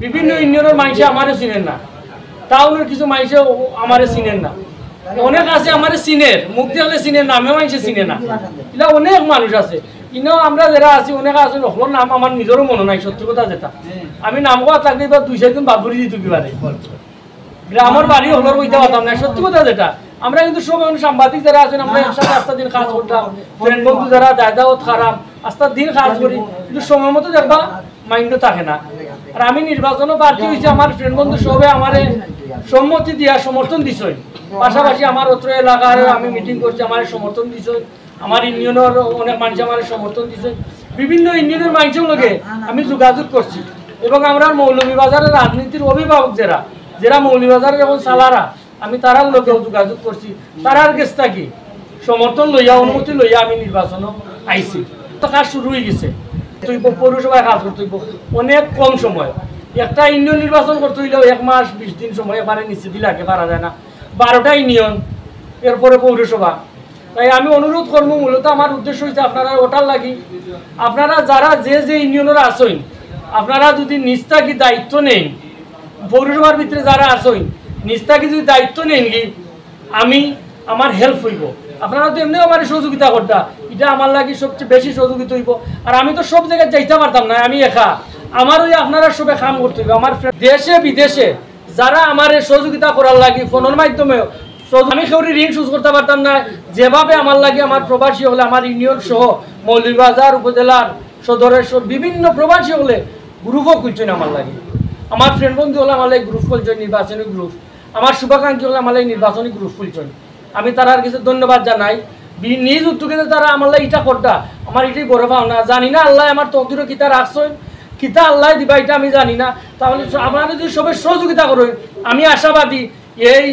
বিভিন্ন ইউনিয়নের মানুষ আমারে চিনেন না, টাউনের কিছু মানুষ আমারে চিনেন না, অনেক আছে আমারে চিনের, মুখ দেখলে চিনে, নামে মানুষ চিনে না, এটা অনেক মানুষ আছে। কিন্তু আমরা যারা আছি অনেক আছে নকলের নাম আমার নিজেরও মনে নাই, সত্যি কথা যেটা আমি নাম কোয়া থাকলে এবার 2-4 দিন বাবুরি দিত কিবারে গ্রামের বাড়ি হলোর বইতে পারতাম না, সত্যি কথা যেটা। আমরা কিন্তু সব সাংবাদিক যারা আছেন আমরা একসাথে আস্তা দিন কাজ করতাম, ফ্রেন্ড বন্ধু যারা দায়দাওত খারাপ আস্তা দিন কাজ করি, কিন্তু সময় মতো দেখবা মাইন্ডও থাকে না। আর আমি নির্বাচনও প্রার্থী হয়েছি, আমার ফ্রেন্ড বন্ধু সবে আমারে সম্মতি দিয়া সমর্থন দিছই, পাশাপাশি আমার অত্র এলাকার আমি মিটিং করছি আমার সমর্থন দিছই, আমার ইউনিয়নের অনেক মানুষ আমার সমর্থন দিছে, বিভিন্ন ইউনিয়নের মানুষের লগে আমি যোগাযোগ করছি। এবং আমরা মৌলভীবাজারের রাজনীতির অভিভাবক যারা যারা মৌলভীবাজারের এখন সালারা আমি তারার লোকেও যোগাযোগ করছি, তারার কাছ থেকে সমর্থন লইয়া অনুমতি লইয়া আমি নির্বাচনও আইছি। তো কাজ শুরু হয়ে গেছে, পৌরসভায় কাজ করতে হইব অনেক কম সময়, একটা ইউনিয়ন নির্বাচন করতে হইলেও 1 মাস 20 দিন সময় এবারে নিচে দিলে আগে পারা যায় না, 12টা ইউনিয়ন এরপরে পৌরসভা। তাই আমি অনুরোধ করবো, মূলত আমার উদ্দেশ্য হচ্ছে আপনারা ওটার লাগি আপনারা যারা যে যে ইউনিয়নের আসেন আপনারা যদি নিস্তাকি দায়িত্ব নেন, পৌরসভার ভিতরে যারা আসেন নিস্তাকি যদি দায়িত্ব নেন কি আমি আমার হেল্প হইব, আপনারা তো এমনিও আমার সহযোগিতা করতা, এটা আমার লাগি সবচেয়ে বেশি সহযোগিতা হইব। আর আমি তো সব জায়গায় যাইতে পারতাম না, আমি একা, আমার ওই আপনারা সবে কাম করতে হইব। আমার দেশে বিদেশে যারা আমার সহযোগিতা করার লাগি ফোনের মাধ্যমেও, আমি কেউরি ঋণ শোধ করতে পারতাম না, যেভাবে আমার লাগে আমার প্রবাসী হলে আমার ইউনিয়ন সহ মৌলভীবাজার উপজেলার সদরের বিভিন্ন প্রবাসী হলে গ্রুপও খুলছেন আমার লাগে, আমার ফ্রেন্ড বন্ধু হলে আমার লাগে গ্রুপ খুলছেন, নির্বাচনী গ্রুপ, আমার শুভাকাঙ্ক্ষী হলে আমার লাগে নির্বাচনী গ্রুপ খুলছেন। আমি তারার কিছু ধন্যবাদ জানাই, নিজ উদ্যোগে তারা আমার লাগে এটা করতা, আমার এটাই বড় পাওনা। জানি না আল্লাহ আমার তকদিরও কিতা রাখছেন, কিতা আল্লাহ দিবা এটা আমি জানি না, তাহলে আপনারা যদি সবাই সহযোগিতা করেন আমি আশাবাদী এই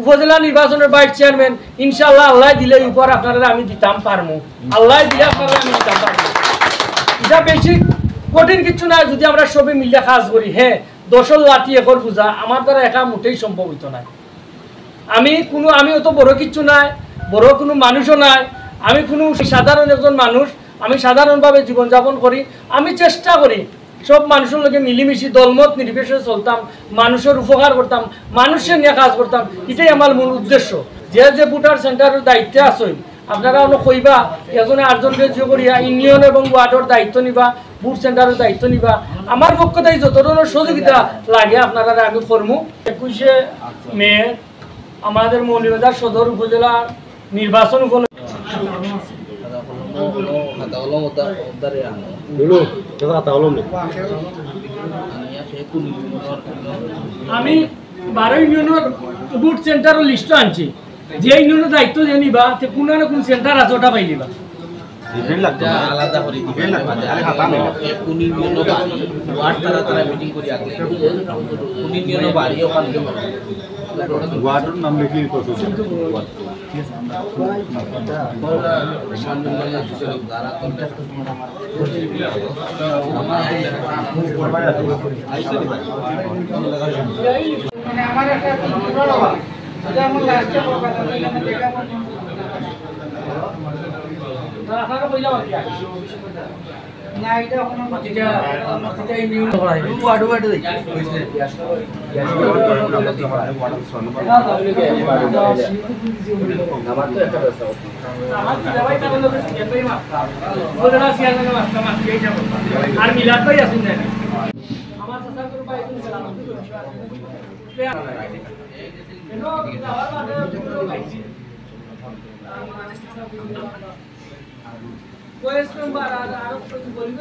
উপজেলা নির্বাচনের ভাইস চেয়ারম্যান ইনশাআল্লাহ আল্লাহ দিলে উপর আপনারা আমি দিতাম পারবো, আল্লাহ দিলে আপনারা আমি দিতাম পারবো। এটা বেশি কঠিন কিছু না, যদি আমরা সবাই মিলে কাজ করি। হ্যাঁ, 10 লাঠি একর পূজা আমার দ্বারা একা মোটেই সম্ভব হইতো না। আমি অত বড় কিছু নাই, বড় কোনো মানুষও নাই, আমি কোনো সাধারণ একজন মানুষ, আমি সাধারণভাবে জীবনযাপন করি। আমি চেষ্টা করি সব মানুষের লোকে মিলিমিশি দলমত নির্বিশেষে চলতাম, মানুষের উপকার করতাম, মানুষের নিয়ে কাজ করতাম, এটাই আমার মূল উদ্দেশ্য। যে যে ভোটার সেন্টারের দায়িত্বে আসেন আপনারা অনেক কইবা এজনে 8জনকে যে করিয়া ইউনিয়ন এবং ওয়ার্ডের দায়িত্ব নিবা, বুথ সেন্টারের দায়িত্ব নিবা, আমার পক্ষ থেকে যত ধরনের সহযোগিতা লাগে আপনারা আমি করবো। 21শে মে আমাদের মৌলভীবাজার সদর উপজেলা নির্বাচন উপলক্ষে আমি 12 ইউনিয়নের বুথ সেন্টারের লিস্ট আনছি, যে ইউনিয়নের দায়িত্ব যে নিবা কোনো না কোন সেন্টার আছে ওটা পাই দিবা। আলাদা করে দিবেন কোন ইউনিয়ন ওয়ার্ড তারা মিটিং করি আগে কোন ইউনিয়ন বাড়ি ওখানে ওয়ার্ডের নাম লিখে কত আমার একটা যেমন লাস্টে আপনারা কইলা বাকি না, এটা এখন এটা ইউনিয়ন করা হয় ওয়ার্ড ওয়ার্ড দেই আমার তো একটা ব্যবস্থা আমার কি দাবাই তা বলতে এতই মাপ বলরা সিয়াজনে মাপ মাপ এই যাব আর মিলাদ ভাই আসেন না আমার সাথে করে ভাই কোন সালাম এনো দাওয়ার বাদে পুরো গাইছি কোয়েস নাম্বার আর কিছু বলি